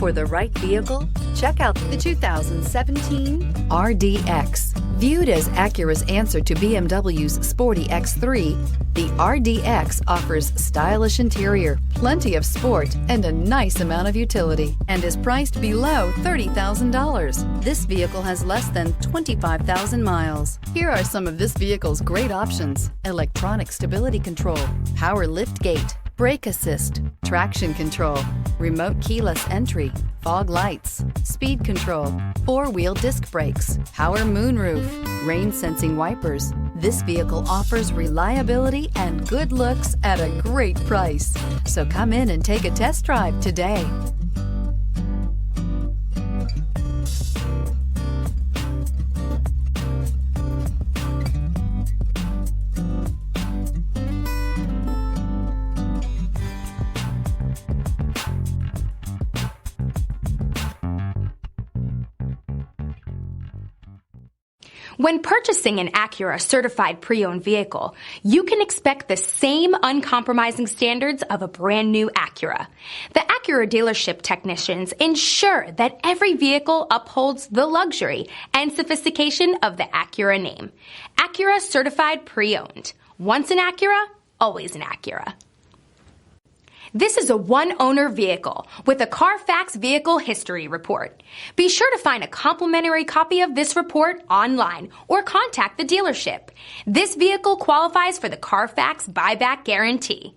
For the right vehicle, check out the 2017 RDX. Viewed as Acura's answer to BMW's sporty X3, the RDX offers stylish interior, plenty of sport, and a nice amount of utility, and is priced below $30,000. This vehicle has less than 25,000 miles. Here are some of this vehicle's great options: electronic stability control, power liftgate, brake assist, traction control, remote keyless entry, fog lights, speed control, four-wheel disc brakes, power moonroof, rain sensing wipers. This vehicle offers reliability and good looks at a great price. So come in and take a test drive today. When purchasing an Acura certified pre-owned vehicle, you can expect the same uncompromising standards of a brand new Acura. The Acura dealership technicians ensure that every vehicle upholds the luxury and sophistication of the Acura name. Acura certified pre-owned. Once an Acura, always an Acura. This is a one-owner vehicle with a Carfax Vehicle History Report. Be sure to find a complimentary copy of this report online or contact the dealership. This vehicle qualifies for the Carfax Buyback Guarantee.